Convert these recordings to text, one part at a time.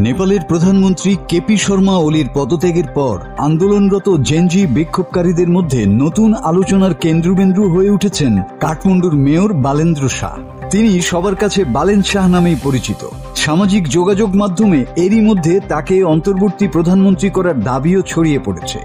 নেপালের প্রধানমন্ত্রী কেপি শর্মা ওলির পদত্যাগের পর আন্দোলনরত জেনজি বিক্ষোভকারীদের মধ্যে নতুন আলোচনার কেন্দ্রবিন্দু হয়ে উঠেছেন কাঠমান্ডুর মেয়র বালেন্দ্র শাহ। তিনি সবার কাছে বালেন শাহ নামেই পরিচিত। সামাজিক যোগাযোগ মাধ্যমে এরই মধ্যে তাকে অন্তর্বর্তী প্রধানমন্ত্রী করার দাবিও ছড়িয়ে পড়েছে।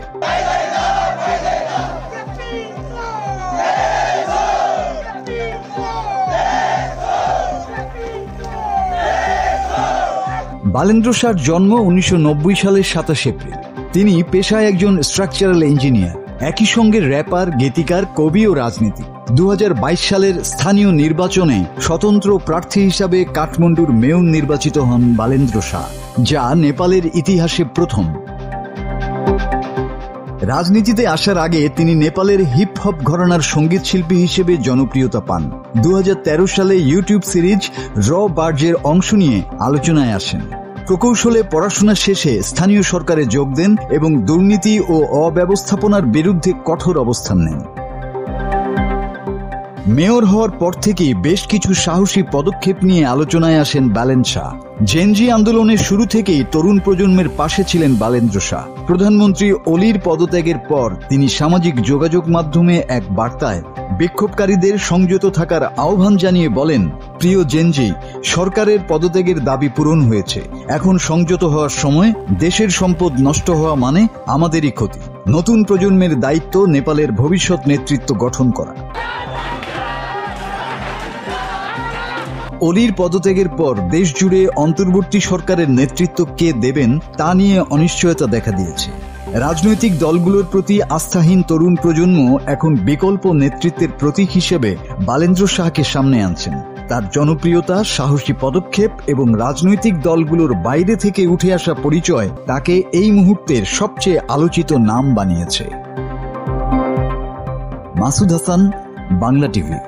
বালেন্দ্র শাহর জন্ম 1990 সালের 27 এপ্রিল। তিনি পেশায় একজন স্ট্রাকচারাল ইঞ্জিনিয়ার, একই সঙ্গে র্যাপার, গীতিকার, কবি ও রাজনীতিক। 2022 সালের স্থানীয় নির্বাচনে স্বতন্ত্র প্রার্থী হিসাবে কাঠমান্ডুর মেয়র নির্বাচিত হন বালেন্দ্র শাহ, যা নেপালের ইতিহাসে প্রথম। রাজনীতিতে আসার আগে তিনি নেপালের হিপ হপ ঘরানার সঙ্গীত শিল্পী হিসেবে জনপ্রিয়তা পান। 2013 সালে ইউটিউব সিরিজ র বার্জের অংশ নিয়ে আলোচনায় আসেন। প্রকৌশলে পড়াশোনা শেষে স্থানীয় সরকারে যোগ দেন এবং দুর্নীতি ও অব্যবস্থাপনার বিরুদ্ধে কঠোর অবস্থান নেন। মেয়র হওয়ার পর থেকেই বেশ কিছু সাহসী পদক্ষেপ নিয়ে আলোচনায় আসেন বালেন শাহ। জেনজি আন্দোলনের শুরু থেকেই তরুণ প্রজন্মের পাশে ছিলেন বালেন্দ্র শাহ। প্রধানমন্ত্রী ওলির পদত্যাগের পর তিনি সামাজিক যোগাযোগ মাধ্যমে এক বার্তায় বিক্ষোভকারীদের সংযত থাকার আহ্বান জানিয়ে বলেন, প্রিয় জেনজি, সরকারের পদত্যাগের দাবি পূরণ হয়েছে। এখন সংযত হওয়ার সময়। দেশের সম্পদ নষ্ট হওয়া মানে আমাদেরই ক্ষতি। নতুন প্রজন্মের দায়িত্ব নেপালের ভবিষ্যৎ নেতৃত্ব গঠন করা। ওলির পদত্যাগের পর দেশ জুড়ে অন্তর্বর্তী সরকারের নেতৃত্ব কে দেবেন তা নিয়ে অনিশ্চয়তা দেখা দিয়েছে। রাজনৈতিক দলগুলোর প্রতি আস্থাহীন তরুণ প্রজন্ম এখন বিকল্প নেতৃত্বের প্রতীক হিসেবে বালেন্দ্র শাহকে সামনে আনছেন। তার জনপ্রিয়তা, সাহসী পদক্ষেপ এবং রাজনৈতিক দলগুলোর বাইরে থেকে উঠে আসা পরিচয় তাকে এই মুহূর্তের সবচেয়ে আলোচিত নাম বানিয়েছে। মাসুদ হাসান, বাংলা টিভি।